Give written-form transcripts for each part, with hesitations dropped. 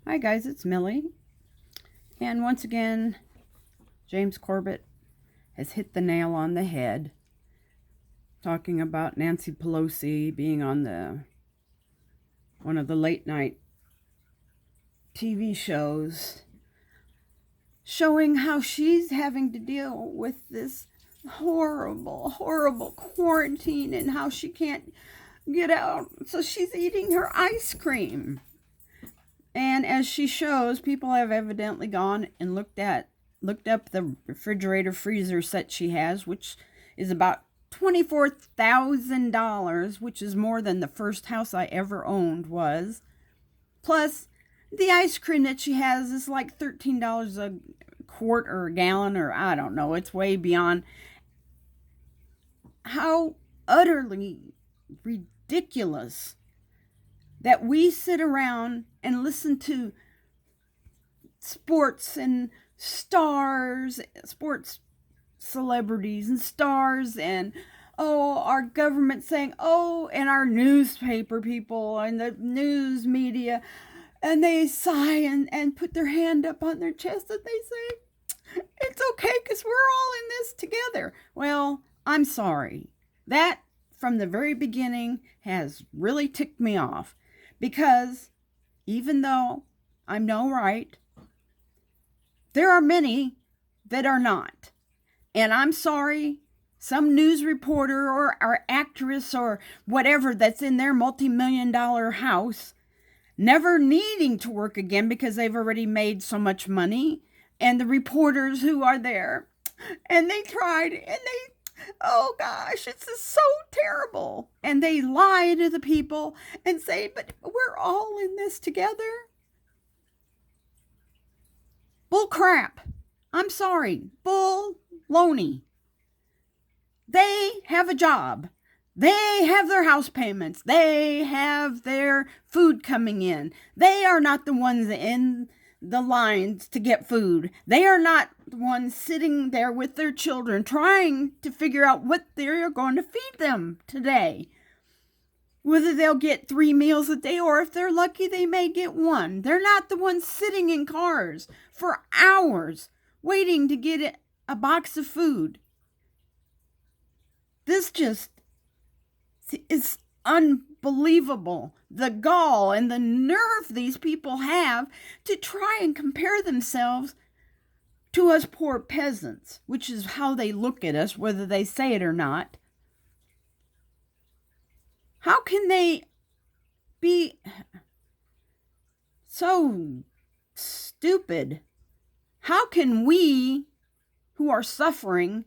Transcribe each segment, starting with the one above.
Hi guys, it's Millie. And once again, James Corbett has hit the nail on the head, talking about Nancy Pelosi being on one of the late night TV shows, showing how she's having to deal with this horrible quarantine and how she can't get out. So she's eating her ice cream. And as she shows, people have evidently gone and looked up the refrigerator freezer set she has, which is about $24,000, which is more than the first house I ever owned was. Plus, the ice cream that she has is like $13 a quart or a gallon, or I don't know. It's way beyond. How utterly ridiculous that we sit around and listen to sports celebrities and stars, and our government saying, and our newspaper people and the news media, and they sigh and put their hand up on their chest and they say, it's okay because we're all in this together. Well, I'm sorry. That, from the very beginning, has really ticked me off. Because even though I'm no right, there are many that are not. And I'm sorry, some news reporter or actress or whatever that's in their multi-million-dollar house, never needing to work again because they've already made so much money, and the reporters who are there, and they tried, and they, oh gosh, it's just so terrible. And they lie to the people and say, but we're all in this together. Bull crap. I'm sorry. Bull Loney. They have a job. They have their house payments. They have their food coming in. They are not the ones in the lines to get food. They are not the ones sitting there with their children trying to figure out what they're going to feed them today. Whether they'll get 3 meals a day, or if they're lucky, they may get one. They're not the ones sitting in cars for hours waiting to get a box of food. This just is unbelievable. The gall and the nerve these people have to try and compare themselves to us poor peasants, which is how they look at us, whether they say it or not. How can they be so stupid? How can we, who are suffering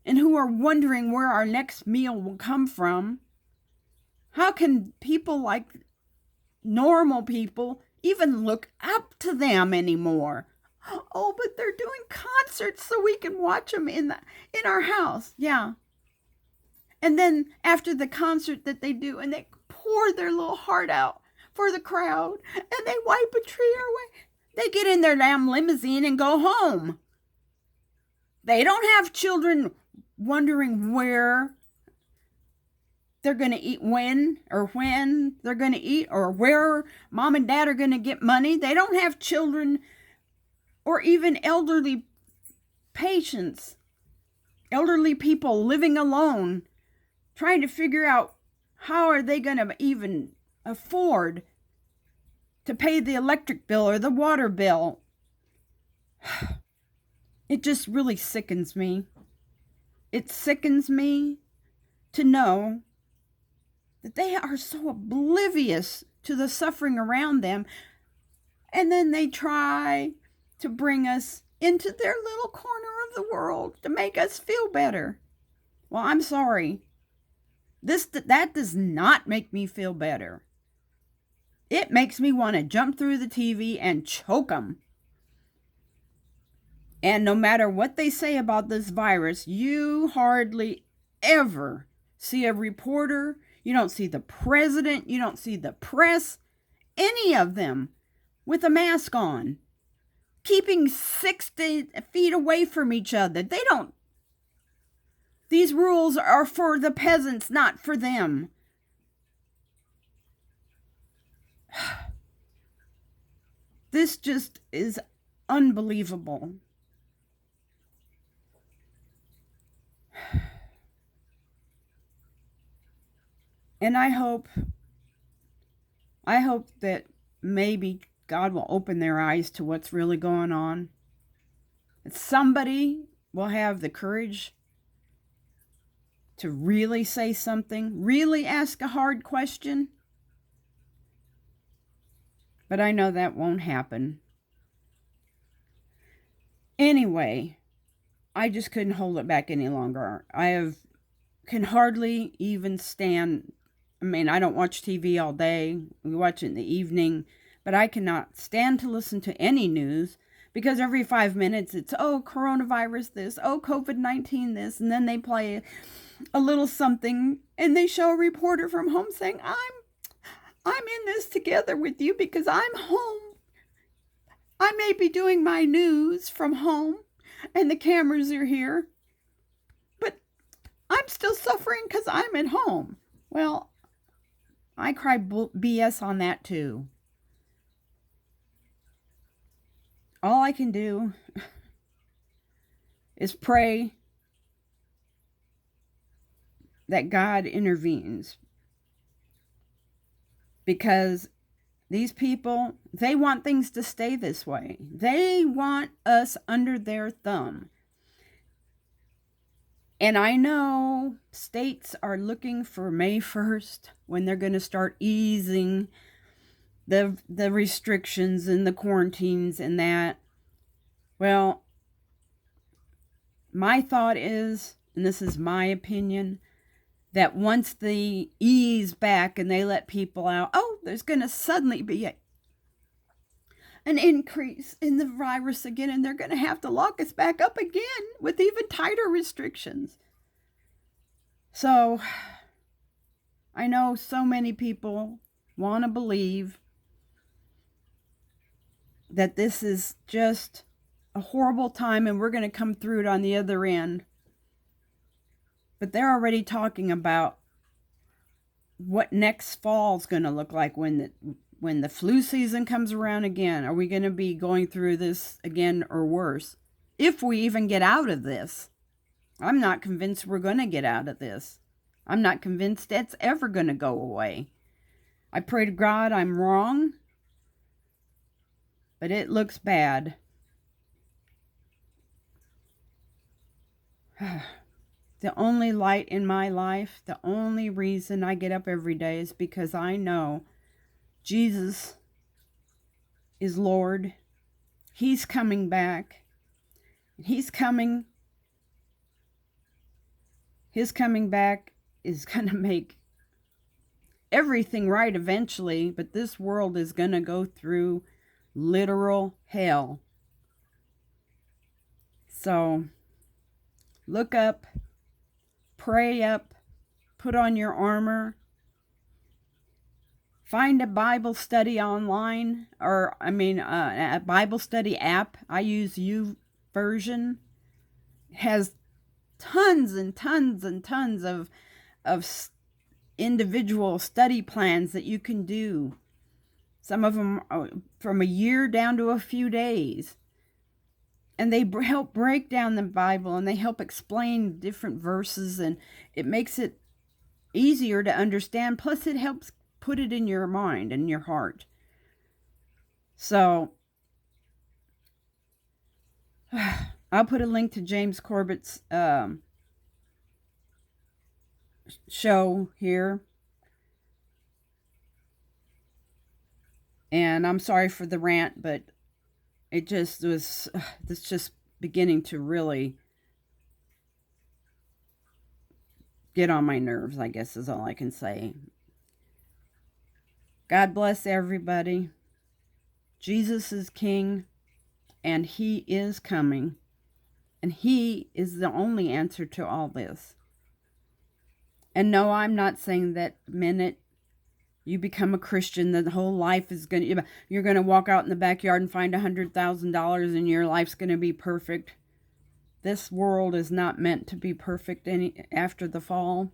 and who are wondering where our next meal will come from, how can people like normal people even look up to them anymore? Oh, but they're doing concerts so we can watch them in our house. Yeah. And then after the concert that they do, and they pour their little heart out for the crowd, and they wipe a tear away, they get in their damn limousine and go home. They don't have children wondering where they're going to eat, when they're going to eat, or where mom and dad are going to get money. They don't have children or even elderly patients, elderly people living alone, trying to figure out how are they going to even afford to pay the electric bill or the water bill. It just really sickens me. It sickens me to know that they are so oblivious to the suffering around them, and then they try to bring us into their little corner of the world to make us feel better. Well, I'm sorry. That does not make me feel better. It makes me want to jump through the TV and choke them. And no matter what they say about this virus, you hardly ever see a reporter. You don't see the president. You don't see the press. Any of them with a mask on, keeping 60 feet away from each other. These rules are for the peasants, not for them. This just is unbelievable. And I hope that maybe God will open their eyes to what's really going on. That somebody will have the courage to really say something, really ask a hard question. But I know that won't happen. Anyway, I just couldn't hold it back any longer. Can hardly even stand. I mean, I don't watch TV all day. We watch it in the evening. But I cannot stand to listen to any news because every 5 minutes it's, oh, coronavirus this, oh, COVID-19 this. And then they play a little something and they show a reporter from home saying, I'm in this together with you because I'm home. I may be doing my news from home and the cameras are here, but I'm still suffering because I'm at home. Well, I cry BS on that too. All I can do is pray that God intervenes, because these people, they want things to stay this way. They want us under their thumb. And I know states are looking for May 1st when they're going to start easing the restrictions and the quarantines and that. Well, my thought is, and this is my opinion, that once they ease back and they let people out, oh, there's going to suddenly be an increase in the virus again, and they're going to have to lock us back up again with even tighter restrictions. So, I know so many people want to believe that this is just a horrible time and we're going to come through it on the other end. But they're already talking about what next fall is going to look like when the flu season comes around again. Are we going to be going through this again or worse? If we even get out of this. I'm not convinced we're going to get out of this. I'm not convinced it's ever going to go away. I pray to God I'm wrong, but it looks bad. The only light in my life, the only reason I get up every day is because I know Jesus is Lord. He's coming back. He's coming. His coming back is going to make everything right eventually, but this world is going to go through literal hell. So, look up, pray up, put on your armor, find a Bible study online, a Bible study app. I use YouVersion. It has tons and tons and tons of individual study plans that you can do. Some of them are from a year down to a few days. And they help break down the Bible, and they help explain different verses, and it makes it easier to understand. Plus, it helps put it in your mind and your heart. So, I'll put a link to James Corbett's show here. And I'm sorry for the rant, but it just was, it's just beginning to really get on my nerves, I guess is all I can say. God bless everybody. Jesus is King, and He is coming, and He is the only answer to all this. And no, I'm not saying that the minute you become a Christian, the whole life is you're going to walk out in the backyard and find $100,000 and your life's going to be perfect. This world is not meant to be perfect after the fall.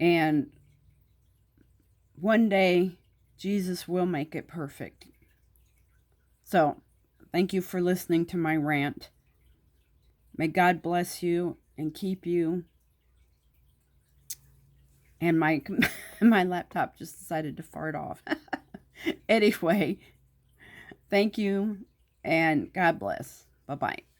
And one day, Jesus will make it perfect. So, thank you for listening to my rant. May God bless you and keep you. And my my laptop just decided to fart off. Anyway, thank you and God bless. Bye-bye.